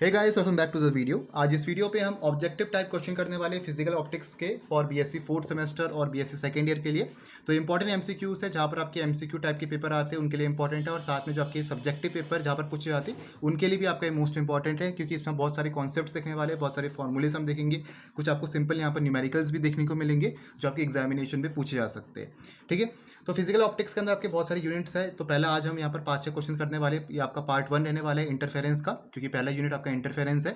Hey guys, welcome back to the video. आज इस video पे हम ऑब्जेक्टिव टाइप क्वेश्चन करने वाले फिजिकल ऑप्टिक्स के फॉर बीएससी फोर्थ सेमेस्टर और बीएससी सेकेंड ईयर के लिए। तो इंपॉर्टेंट एमसीक्यूज है, जहाँ पर आपके एमसीक्यू टाइप के पेपर आते हैं उनके लिए इंपॉर्टेंट है, और साथ में जो आपके सब्जेक्टिव पेपर जहाँ पर पूछे जाते हैं उनके लिए भी आपका मोस्ट इंपॉर्टेंट है, क्योंकि इसमें बहुत सारे कॉन्सेप्ट्स देखने वाले हैं, बहुत सारे फॉर्मूलेस हम देखेंगे, कुछ आपको सिंपल यहाँ पर न्यूमेरिकल्स भी देखने को मिलेंगे जो आपके एग्जामिनेशन में पूछे जा सकते हैं। ठीक है, तो फिजिकल ऑप्टिक्स के अंदर आपके बहुत सारे यूनिट्स है। तो पहला आज हम यहाँ पर 5-6 क्वेश्चन करने वाले, ये आपका पार्ट 1 रहने वाला है इंटरफेरेंस का, क्योंकि पहला यूनिट आपका इंटरफेरेंस है।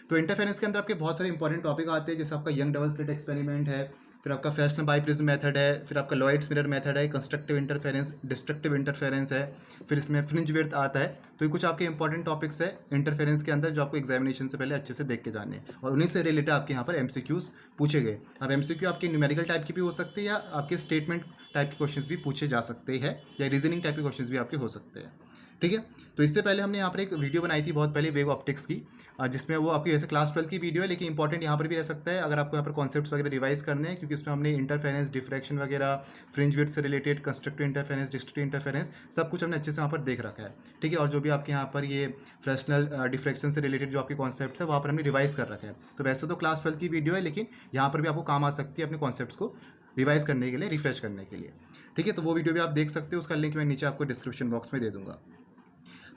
तो इंटरफेरेंस के अंदर आपके बहुत सारे इंपॉर्टेंट टॉपिक आते हैं, जैसे आपका यंग डबल स्लिट एक्सपेरिमेंट है, फिर आपका फ्रेस्नेल बाइप्रिज्म मेथड है, फिर आपका लॉयड्स मिरर मेथड है, कंस्ट्रक्टिव इंटरफेरेंस, डिस्ट्रक्टिव इंटरफेरेंस है, फिर इसमें फ्रिंज विड्थ आता है। तो ये कुछ आपके इंपॉर्टेंट टॉपिक्स है इंटरफेरेंस के अंदर जो आपको एग्जामिनेशन से पहले अच्छे से देख के जाने हैं, और उन्हीं से रिलेटेड आपके यहाँ पर एमसीक्यूज पूछे गए। अब एमसीक्यू आपके न्यूमेरिकल टाइप की भी हो सकती है, या आपके स्टेटमेंट टाइप के क्वेश्चंस भी पूछे जा सकते हैं, या रीजनिंग टाइप के क्वेश्चंस भी आपके हो सकते हैं। ठीक है, तो इससे पहले हमने यहाँ पर एक वीडियो बनाई थी बहुत पहले वेव ऑप्टिक्स की, जिसमें वो आपकी वैसे क्लास 12 की वीडियो है, लेकिन इंपॉर्टेंट यहाँ पर भी रह सकता है अगर आपको यहाँ पर कॉन्सेप्ट्स वगैरह रिवाइज करने हैं, क्योंकि उसमें हमने इंटरफेरेंस, डिफ्रैक्शन वगैरह, फ्रिंज विड्थ से related, constructive interference, destructive interference, सब कुछ हमने अच्छे से वहाँ पर देख रखा है। ठीक है, और जो भी आपके यहाँ पर ये फ्रेस्नेल डिफ्रैक्शन से रिलेटेड जो आपके कॉन्सेप्ट्स है वहाँ पर हमने रिवाइज कर रखा है। तो वैसे तो क्लास 12 की वीडियो है, लेकिन यहाँ पर भी आपको काम आ सकती है अपने कॉन्सेप्ट्स को रिवाइज करने के लिए, रिफ्रेश करने के लिए। ठीक है, तो वो वीडियो भी आप देख सकते हो, उसका लिंक मैं नीचे आपको डिस्क्रिप्शन बॉक्स में दे दूंगा।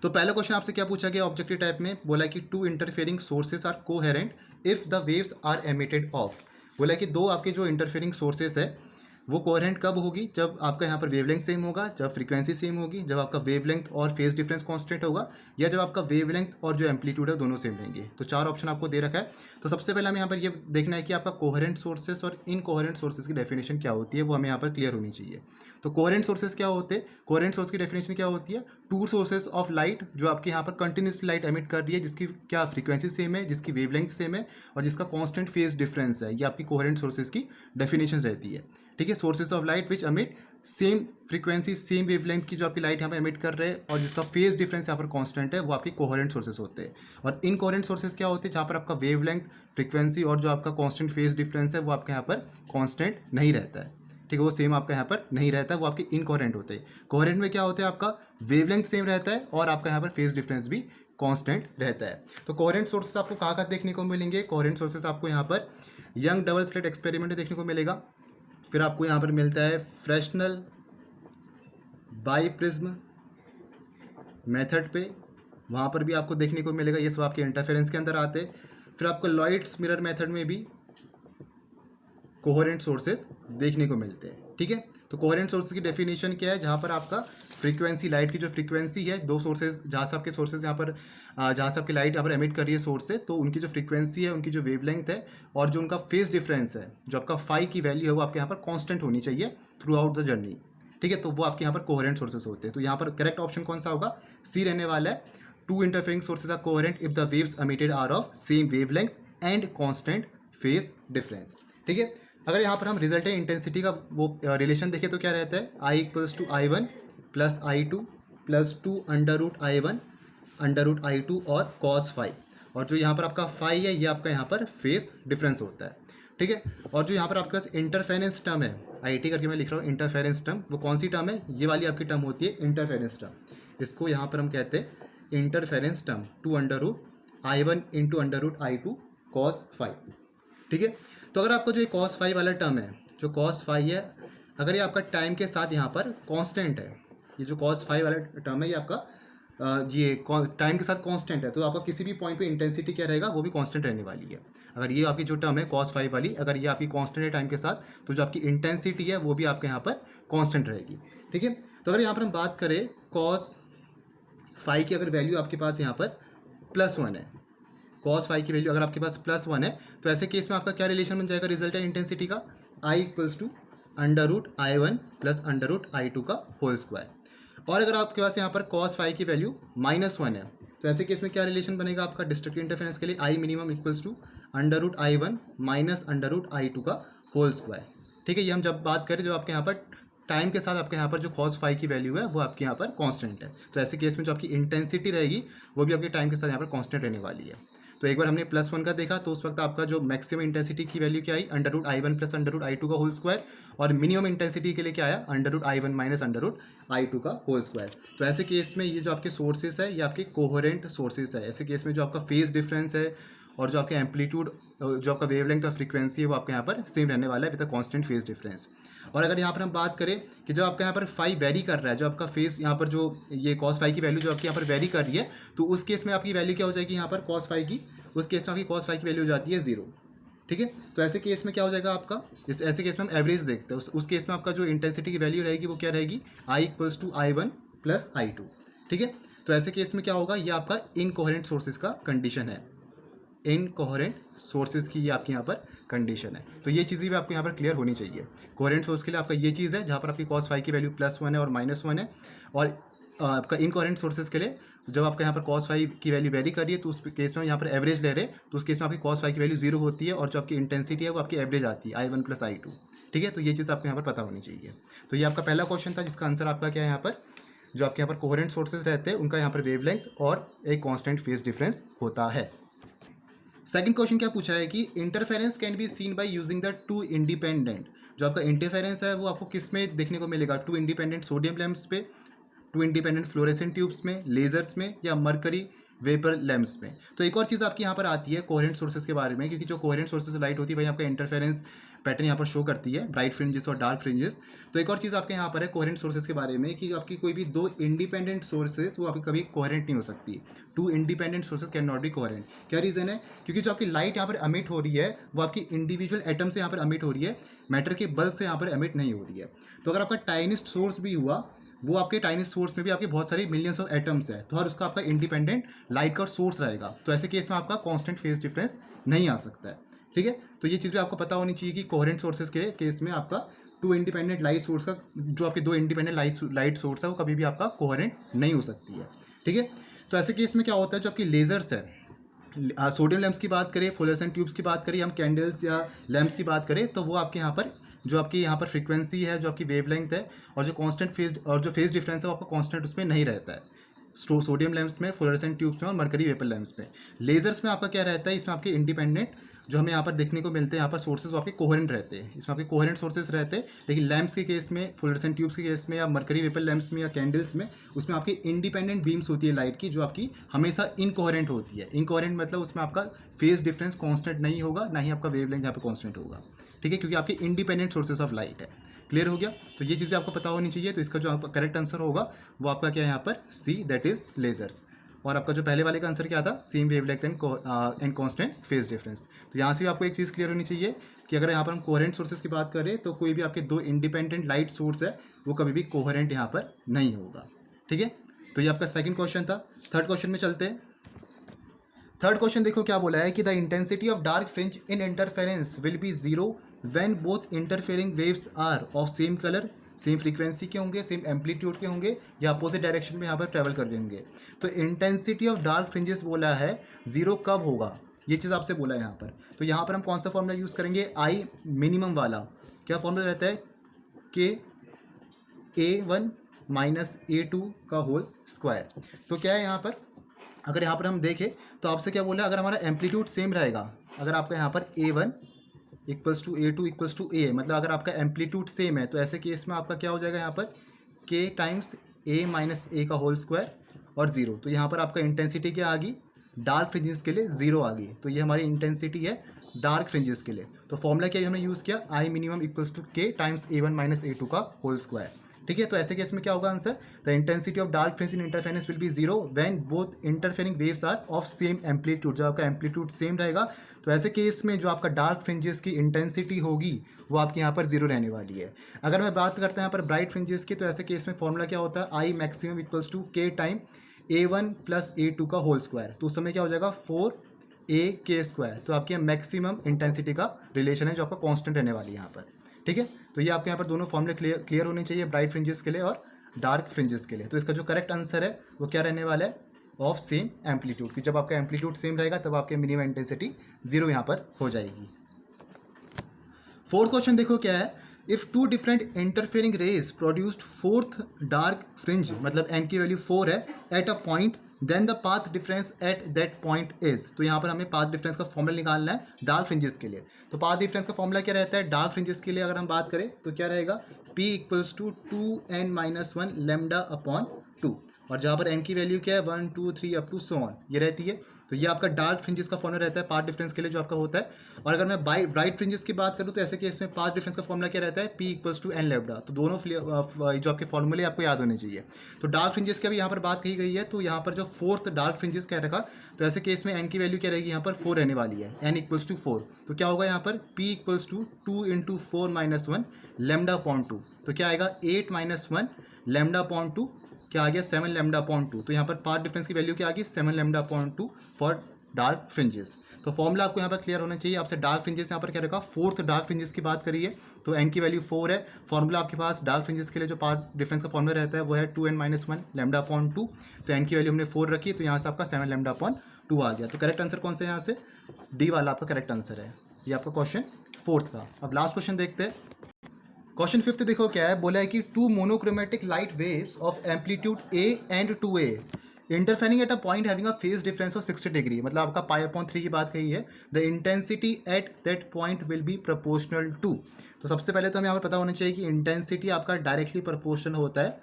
तो पहला क्वेश्चन आपसे क्या पूछा गया ऑब्जेक्टिव टाइप में, बोला कि two interfering sources are coherent if the waves are emitted of. बोला कि दो आपके जो इंटरफेयरिंग सोर्सेस है वो कोहेरेंट कब होगी, जब आपका यहाँ पर वेवलेंथ सेम होगा, जब फ्रीक्वेंसी सेम होगी, जब आपका वेवलेंथ और फेज डिफरेंस कांस्टेंट होगा, या जब आपका वेवलेंथ और जो एम्पलीट्यूड है दोनों सेम रहेंगे। तो 4 ऑप्शन आपको दे रखा है। तो सबसे पहले हमें यहाँ पर ये देखना है कि आपका कोहेरेंट सोर्सेस और इनकोहेरेंट सोर्सेस की डेफिनेशन क्या होती है, वो हमें यहाँ पर क्लियर होनी चाहिए। तो कोहेरेंट सोर्सेस क्या होते हैं, कोहेरेंट सोर्स की डेफिनेशन क्या होती है, टू सोर्सेस ऑफ लाइट जो आपके यहाँ पर कंटिन्यूसली लाइट एमिट कर रही है, जिसकी क्या फ्रीक्वेंसी सेम है, जिसकी वेवलेंथ सेम है, और जिसका कांस्टेंट फेज डिफरेंस है, ये आपकी कोहेरेंट सोर्सेस की डेफिनेशन रहती है। ठीक है, sources of light which emit same frequency same wavelength की जो आपकी लाइट यहाँ पर एमिट कर रहे हैं, और जिसका फेज डिफरेंस यहाँ पर कांस्टेंट है, वो आपके कोहेरेंट सोर्सेस होते हैं। और इनकोहेरेंट सोर्सेस क्या होते हैं, जहाँ पर आपका वेवलेंथ, फ्रीक्वेंसी और जो आपका कांस्टेंट फेज डिफरेंस है वो आपके यहाँ पर कांस्टेंट नहीं रहता है। ठीक है, वो सेम आपका यहाँ पर नहीं रहता है, वो आपके इनकोहेरेंट होते हैं। कोहेरेंट में क्या होता है, आपका वेवलेंथ सेम रहता है और आपका यहाँ पर फेज डिफरेंस भी कांस्टेंट रहता है। तो कोहेरेंट सोर्सेस आपको कहाँ कहाँ देखने को मिलेंगे, कोहेरेंट सोर्सेस आपको यहाँ पर यंग डबल स्लिट एक्सपेरिमेंट में देखने को मिलेगा, फिर आपको यहाँ पर मिलता है फ्रेस्नेल बाइप्रिज्म मेथड पे, वहाँ पर भी आपको देखने को मिलेगा, ये सब आपके इंटरफेरेंस के अंदर आते हैं। फिर आपको लॉयड्स मिरर मेथड में भी कोहेरेंट सोर्सेस देखने को मिलते हैं। ठीक है, तो कोहेरेंट सोर्सेस की डेफिनेशन क्या है, जहाँ पर आपका फ्रीक्वेंसी, लाइट की जो फ्रीक्वेंसी है, दो सोर्सेज जहाँ से आपके सोर्सेज यहाँ पर जहाँ से आपकी लाइट यहाँ पर एमिट कर रही है सोर्स से, तो उनकी जो फ्रीक्वेंसी है, उनकी जो वेवलेंथ है, और जो उनका फेज डिफरेंस है, जो आपका फाई की वैल्यू है, वो आपके यहाँ पर कांस्टेंट होनी चाहिए थ्रू आउट द जर्नी। ठीक है, तो वो आपके यहाँ पर कोहेरेंट सोर्सेस होते हैं। तो यहाँ पर करेक्ट ऑप्शन कौन सा होगा, सी रहने वाला है। Two interfering sources are coherent if the waves emitted are of same wavelength and constant phase difference. ठीक है, अगर यहाँ पर हम रिजल्टेंट इंटेंसिटी का वो रिलेशन देखें तो क्या रहता है, I equals to I1 plus I2 plus 2 under root I1 under root I2 और cos फाई, और जो यहाँ पर आपका फाई है ये आपका यहाँ पर फेस डिफरेंस होता है। ठीक है, और जो यहाँ पर आपके पास इंटरफेरेंस टर्म है, IT करके मैं लिख रहा हूँ इंटरफेरेंस टर्म, वो कौन सी टर्म है, ये वाली आपकी टर्म होती है इंटरफेरेंस टर्म। इसको यहाँ पर हम कहते हैं interference term, 2 under root I1 into under root I2 cos phi. ठीक है, तो अगर आपका जो ये cos फाई वाला टर्म है, जो cos फाई है, अगर ये आपका टाइम के साथ यहाँ पर कांस्टेंट है, ये जो cos फाई वाला टर्म है ये आपका ये टाइम के साथ कांस्टेंट है, तो आपका किसी भी पॉइंट पे इंटेंसिटी क्या रहेगा, वो भी कांस्टेंट रहने वाली है। अगर ये आपकी जो टर्म है cos फाई वाली, अगर ये आपकी कांस्टेंट है टाइम के साथ, तो जो आपकी इंटेंसिटी है वो भी आपके यहाँ पर कांस्टेंट रहेगी। ठीक है, तो अगर यहाँ पर हम बात करें cos फाई की, अगर वैल्यू आपके पास यहाँ पर +1 है, cos फाई की वैल्यू अगर आपके पास +1 है, तो ऐसे केस में आपका क्या रिलेशन बन जाएगा रिजल्टेंट इंटेंसिटी का, I equals to under root I1 plus under root I2 का होल स्क्वायर। और अगर आपके पास यहाँ पर cos फाई की वैल्यू -1 है, तो ऐसे केस में क्या रिलेशन बनेगा आपका डिस्ट्रक्टिव इंटरफेरेंस के लिए, I minimum equals to under root I1 minus under root I2 का होल स्क्वायर। ठीक है, ये हम जब बात करें जब आपके यहाँ पर टाइम के साथ आपके यहाँ पर जो cos phi की वैल्यू है वो आपके यहाँ पर कांस्टेंट है। तो ऐसे केस में जो आपकी इंटेंसिटी रहेगी वो भी आपके टाइम के साथ यहाँ पर कांस्टेंट रहने वाली है। तो एक बार हमने +1 का देखा तो उस वक्त आपका जो मैक्सिमम इंटेंसिटी की वैल्यू क्या आई √I1 + √I2 का होल स्क्वायर, और मिनिमम इंटेंसिटी के लिए क्या आया √I1 - √I2 का होल स्क्वायर। तो ऐसे केस में ये जो आपके सोर्सेस है ये आपके कोहेरेंट सोर्सेस है। ऐसे केस में जो आपका फेज डिफरेंस है और जो आपके एम्पलीट्यूड, जो आपका वेवलेंथ और फ्रीक्वेंसी है वो आपके यहाँ पर सेम रहने वाला है with a constant phase difference. और अगर यहाँ पर हम बात करें कि जब आपका यहाँ पर फाई वेरी कर रहा है, जो आपका फेस यहाँ पर जो ये cos फाई की वैल्यू जो आपकी यहाँ पर वेरी कर रही है, तो उस केस में आपकी वैल्यू क्या हो जाएगी यहाँ पर cos फाई की, उस केस में आपकी cos फाई की वैल्यू हो जाती है 0। ठीक है, तो ऐसे केस में क्या हो जाएगा आपका, ऐसे केस में हम एवरेज देखते हैं, उस केस में आपका जो इंटेंसिटी की वैल्यू रहेगी वो क्या रहेगी I = I1 + I2। ठीक है, तो ऐसे केस में क्या होगा, ये आपका इनकोहेरेंट सोर्सेज का कंडीशन है, इनकोहेरेंट सोर्सेज की ये आपकी यहाँ पर कंडीशन है। तो ये चीज़ें भी आपको यहाँ पर क्लियर होनी चाहिए। कोहेरेंट सोर्स के लिए आपका ये चीज़ है जहाँ पर आपकी cos फाई की वैल्यू +1 है और -1 है, और आपका इनकोहेरेंट सोर्सेज के लिए जब आपका यहाँ पर cos फाई की वैल्यू वेरी कर रही है तो उस केस में यहाँ पर एवरेज ले रहे हैं, तो उस केस में आपकी cos फाई की वैल्यू 0 होती है और जो आपकी इंटेंसिटी है वो आपकी एवरेज आती है I1 + I2। ठीक है, तो ये चीज़ आपको यहाँ पर पता होनी चाहिए। तो ये आपका पहला क्वेश्चन था जिसका आंसर आपका क्या है, यहाँ पर जो आपके यहाँ पर कोहेरेंट सोर्सेज रहते हैं उनका यहाँ पर वेवलेंथ और एक कॉन्स्टेंट फेज डिफरेंस होता है। सेकंड क्वेश्चन क्या पूछा है कि interference can be seen by using the two independent, जो आपका इंटरफेरेंस है वो आपको किस में देखने को मिलेगा, टू इंडिपेंडेंट सोडियम लैंप्स पे, टू इंडिपेंडेंट फ्लोरेसेंट ट्यूब्स में, लेजर्स में, या मरकरी वेपर लैंप्स में। तो एक और चीज़ आपकी यहाँ पर आती है कोहेरेंट सोर्सेज के बारे में, क्योंकि जो कोहेरेंट सोर्सेज लाइट होती है वही आपका इंटरफेरेंस पैटर्न यहाँ पर शो करती है, ब्राइट फ्रिंजेस और डार्क फ्रिंजेस। तो एक और चीज़ आपके यहाँ पर है कोहेरेंट सोर्सेज के बारे में कि आपकी कोई भी दो इंडिपेंडेंट सोर्सेज वो आपकी कभी कोहेरेंट नहीं हो सकती। Two independent sources can not be coherent. क्या रीज़न है, क्योंकि जो आपकी लाइट यहाँ पर अमिट हो रही है वो आपकी इंडिविजुअल एटम से यहाँ पर अमिट हो रही है, मैटर के बल्क से यहाँ पर अमिट नहीं हो रही है। तो अगर आपका टाइनिस्ट सोर्स भी हुआ, वो आपके टाइनिस्ट सोर्स में भी आपके बहुत सारी मिलियंस ऑफ एटम्स है, तो हर उसका आपका इंडिपेंडेंट लाइट का सोर्स रहेगा। तो ऐसे केस में आपका कांस्टेंट फेज डिफरेंस नहीं आ सकता है। ठीक है, तो ये चीज़ भी आपको पता होनी चाहिए कि कोहेरेंट सोर्सेज के केस में आपका टू इंडिपेंडेंट लाइट सोर्स का, जो आपके दो इंडिपेंडेंट लाइट सोर्स है वो कभी भी आपका कोहेरेंट नहीं हो सकती है। ठीक है, तो ऐसे केस में क्या होता है, जो आपकी लेजर्स है, सोडियम लैंप्स की बात करें, फ्लोरेसेंट ट्यूब्स की बात करें, हम कैंडल्स या लैंप्स की बात करें, तो वो आपके यहाँ पर जो आपकी यहाँ पर फ्रीक्वेंसी है, जो आपकी वेवलेंथ है और जो कांस्टेंट फेज और जो फेज डिफरेंस है वो आपका कांस्टेंट उसमें नहीं रहता है, सोडियम लैंप्स में, फ्लोरेसेंट ट्यूब्स में और मरकरी वेपर लैंप्स में। लेजर्स में आपका क्या रहता है, इसमें आपके इंडिपेंडेंट जो हमें यहाँ पर देखने को मिलते हैं, यहाँ पर सोर्सेज आपके कोहेरेंट रहते हैं, इसमें आपके कोहेरेंट सोर्सेज रहते हैं। लेकिन लैंप्स के केस में, फ्लोरेसेंट ट्यूब्स के केस में या मरकरी वेपर लैंप्स में या कैंडल्स में, उसमें आपकी इंडिपेंडेंट बीम्स होती है लाइट की, जो आपकी हमेशा इनकोहेरेंट होती है। इनकोहेरेंट मतलब उसमें आपका फेज डिफरेंस कांस्टेंट नहीं होगा, ना ही आपका वेवलेंथ यहाँ पर कांस्टेंट होगा। ठीक है, क्योंकि आपके इंडिपेंडेंट सोर्सेज ऑफ लाइट है। क्लियर हो गया, तो ये चीज़ भी आपको पता होनी चाहिए। तो इसका जो आपका करेक्ट आंसर होगा वो आपका क्या है यहाँ पर सी, दैट इज लेजर्स। और आपका जो पहले वाले का आंसर क्या था, same wavelength and constant phase difference. तो यहाँ से भी आपको एक चीज़ क्लियर होनी चाहिए कि अगर यहाँ पर हम कोहेरेंट सोर्सेज की बात करें तो कोई भी आपके दो इंडिपेंडेंट लाइट सोर्स है वो कभी भी कोहेरेंट यहाँ पर नहीं होगा। ठीक है, तो ये आपका सेकंड क्वेश्चन था। थर्ड क्वेश्चन में चलते हैं। थर्ड क्वेश्चन देखो क्या बोला है कि the intensity of dark fringe in interference will be 0 when both interfering waves are of same colour, same frequency के होंगे, सेम एम्पलीट्यूड के होंगे, या अपोजिट डायरेक्शन में यहाँ पर ट्रैवल कर रहे होंगे। तो इंटेंसिटी ऑफ डार्क फ्रिंजेस बोला है 0 कब होगा, ये चीज़ आपसे बोला है यहाँ पर। तो यहाँ पर हम कौन सा फॉर्मूला यूज़ करेंगे, आई मिनिमम वाला। क्या फॉर्मूला रहता है, के A1 - A2 का होल स्क्वायर। तो क्या है यहाँ पर, अगर यहाँ पर हम देखें तो आपसे क्या बोला, अगर हमारा एम्पलीट्यूड सेम रहेगा, अगर आपका यहाँ पर A1 = A2 = A, मतलब अगर आपका एम्पलीट्यूड सेम है, तो ऐसे केस में आपका क्या हो जाएगा यहाँ पर K × A - A का होल स्क्वायर और 0। तो यहाँ पर आपका इंटेंसिटी क्या आ गई, डार्क फ्रिंजेस के लिए 0 आ गई। तो ये हमारी इंटेंसिटी है डार्क फ्रिंजेस के लिए। तो फॉर्मूला क्या हमने यूज़ किया, I minimum = K × A1 - A2 का होल स्क्वायर। ठीक है, तो ऐसे केस में क्या होगा answer, the intensity of dark fringe in interference will be 0 when both interfering waves are of same amplitude. जब आपका एम्पलीट्यूड सेम रहेगा तो ऐसे केस में जो आपका डार्क फ्रिंजेस की इंटेंसिटी होगी वो आपके यहाँ पर 0 रहने वाली है। अगर मैं बात करता हूँ यहाँ पर ब्राइट फ्रिंजेस की, तो ऐसे केस में फॉर्मूला क्या होता है, I maximum = K × A1 + A2 का होल स्क्वायर। तो उस समय क्या हो जाएगा 4AK²। तो आपके यहाँ मैक्सिमम इंटेंसिटी का रिलेशन है जो आपका कांस्टेंट रहने वाली है यहाँ पर। ठीक है, तो ये आपके यहाँ पर दोनों फॉर्मूले क्लियर होने चाहिए, ब्राइट फ्रिंजेस के लिए और डार्क फ्रिंजेस के लिए। तो इसका जो करेक्ट आंसर है वो क्या रहने वाला है, ऑफ सेम एम्पलीट्यूड, कि जब आपका एम्पलीट्यूड सेम रहेगा तब आपके मिनिमम इंटेंसिटी 0 यहाँ पर हो जाएगी। फोर्थ क्वेश्चन देखो क्या है, if two different interfering rays produced fourth dark fringe, मतलब एन की वैल्यू 4 है at a point, then the path difference at that point is. तो यहाँ पर हमें पाथ डिफरेंस का फॉर्मूला निकालना है डार्क फ्रिंजेस के लिए। तो पाथ डिफरेंस का फॉर्मूला क्या रहता है डार्क फ्रिंजेस के लिए, अगर हम बात करें तो क्या रहेगा, p equals to 2n-1 lambda upon 2, और जहाँ पर n की वैल्यू क्या है 1 2 3 अप टू सो ऑन, ये रहती है। तो ये आपका डार्क फ्रिंजेस का फॉर्मूला रहता है पाथ डिफरेंस के लिए जो आपका होता है। और अगर मैं ब्राइट फ्रिंजेस की बात करूँ तो ऐसे केस में पाथ डिफरेंस का फॉर्मूला क्या रहता है, p equals to n lambda. तो दोनों जो आपके फॉर्मूले आपको याद होने चाहिए। तो डार्क फ्रिंजेस की अभी यहाँ पर बात कही गई है, तो यहाँ पर जो फोर्थ डार्क फ्रिंजेस क्या रखा, तो ऐसे केस में n की वैल्यू क्या रहेगी यहाँ पर 4 रहने वाली है, n इक्वल्स टू 4। तो क्या होगा यहाँ पर p equals to 2 into 4-1 lambda upon 2। तो क्या आएगा 8-1 लेमडा अपॉन 2, क्या आ गया 7 लेमडा अपॉन 2। तो यहाँ पर पाथ डिफरेंस की वैल्यू क्या आ गई 7 lambda upon 2 for dark fringes. तो फॉर्मूला आपको यहाँ पर क्लियर होना चाहिए। आपसे डार्क फ्रिंजेस यहाँ पर क्या रखा, फोर्थ डार्क फ्रिंजेस की बात करिए तो n की वैल्यू 4 है। फॉर्मूला आपके पास डार्क फ्रिंजेस के लिए जो पाथ डिफरेंस का फॉर्मूला रहता है वो है 2n-1 लेमडा अपॉन 2। तो n की वैल्यू हमने 4 रखी, तो यहाँ से आपका 7 लेमडा अपॉन 2 आ गया। तो करेक्ट आंसर कौन सा है यहाँ से, डी वाला आपका करेक्ट आंसर है। ये आपका क्वेश्चन फोर्थ था। अब लास्ट क्वेश्चन देखते हैं। क्वेश्चन फिफ्थ देखो क्या है, बोला है कि two monochromatic light waves of amplitude a and 2a interfering at a point having a phase difference of 60 degree, मतलब आपका पाई अपॉन 3 की बात कही है। The intensity at that point will be proportional to. तो सबसे पहले तो हमें यहाँ पर पता होना चाहिए कि इंटेंसिटी आपका डायरेक्टली प्रोपोर्शनल होता है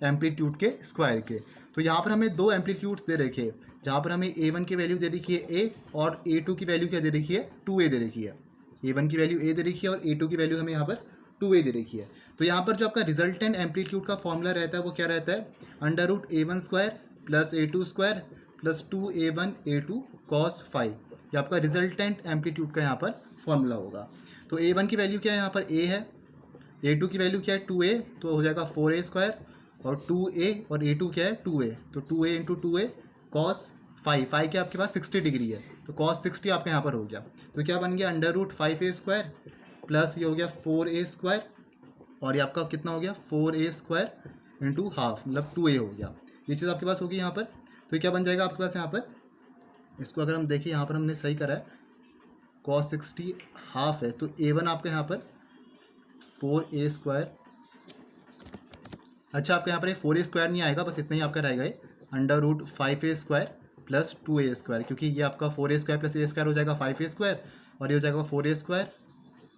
एम्पलीट्यूड के स्क्वायर के। तो यहाँ पर हमें दो एम्पलीट्यूड्स दे रखे हैं, जहाँ पर हमें a1 की वैल्यू दे रखी है a, और a2 की वैल्यू क्या दे रखी है 2a दे रखी है। a1 की वैल्यू a दे रखी है और a2 की वैल्यू हमें यहाँ पर 2a दे रखी है। तो यहाँ पर जो आपका रिजल्टेंट एम्पलीट्यूड का फॉर्मूला रहता है वो क्या रहता है, under root a1 square plus a2 square plus 2a1 a2 cos 5। ये आपका रिजल्टेंट एम्पलीट्यूड का यहाँ पर फॉर्मूला होगा। तो a1 की वैल्यू क्या है यहाँ पर a है, a2 की वैल्यू क्या है 2a, तो हो जाएगा 4a स्क्वायर, और 2a और a2 क्या है 2a, तो 2a इंटू 2a कॉस 5 क्या आपके पास 60 डिग्री है, तो कॉस 60 आपके यहाँ पर हो गया। तो क्या बन गया under root 5a square plus ये हो गया 4a स्क्वायर, और ये आपका कितना हो गया 4a स्क्वायर इंटू हाफ, मतलब 2a हो गया। ये चीज़ आपके पास होगी यहाँ पर। तो ये क्या बन जाएगा आपके पास यहाँ पर, इसको अगर हम देखें यहाँ पर हमने सही करा है, कॉस 60 हाफ है, तो a1 आपके यहाँ पर 4a स्क्वायर, अच्छा आपके यहाँ पर ये 4a स्क्वायर नहीं आएगा, बस इतना ही आपका रहेगा, ये under root 5a square plus 2a square, क्योंकि ये आपका 4a square plus a square हो जाएगा 5a स्क्वायर, और ये हो जाएगा 4a स्क्वायर,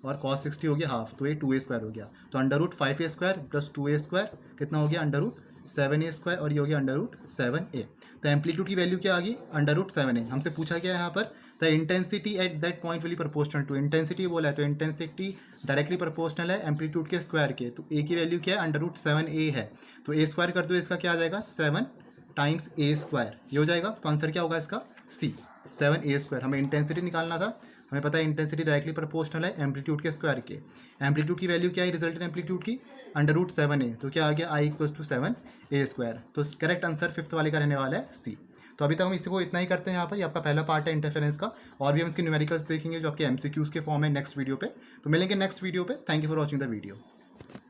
और कॉस 60 हो गया हाफ, तो ये 2a स्क्वायर हो गया। तो under root 5a square plus 2a square कितना हो गया अंडर रूट 7a स्क्वायर, और ये हो गया अंडर रूट 7a। तो एम्पलीट्यूड की वैल्यू क्या आ गई अंडर रूट 7a। हमसे पूछा गया यहाँ पर the intensity at that point will be proportional to, intensity बोला है तो इंटेंसिटी डायरेक्टली प्रोपोर्शनल है एम्पलीट्यूड के स्क्वायर के। तो a की वैल्यू क्या है अंडर रूट 7a है, तो a स्क्वायर कर दो, इसका क्या आ जाएगा 7 टाइम्स a स्क्वायर, ये हो जाएगा। तो आंसर क्या होगा इसका सी 7a स्क्वायर। हमें इंटेंसिटी निकालना था, हमें पता है इंटेंसिटी डायरेक्टली प्रोपोर्शनल है एम्पलीट्यूड के स्क्वायर के। एम्पलीट्यूड की वैल्यू क्या है रिजल्टेंट एम्पलीट्यूड की अंडर रूट 7a, तो क्या आ गया I equals to 7a square. तो करेक्ट आंसर फिफ्थ वाले का रहने वाला है सी। तो अभी तक हम इसको इतना ही करते हैं यहाँ पर। ये आपका पहला पार्ट है इंटरफेरेंस का, और भी हम इसके न्यूमेरिकल्स देखेंगे जो आपके एमसीक्यूज के फॉर्म है नेक्स्ट वीडियो पे। तो मिलेंगे नेक्स्ट वीडियो पे। Thank you for watching the video.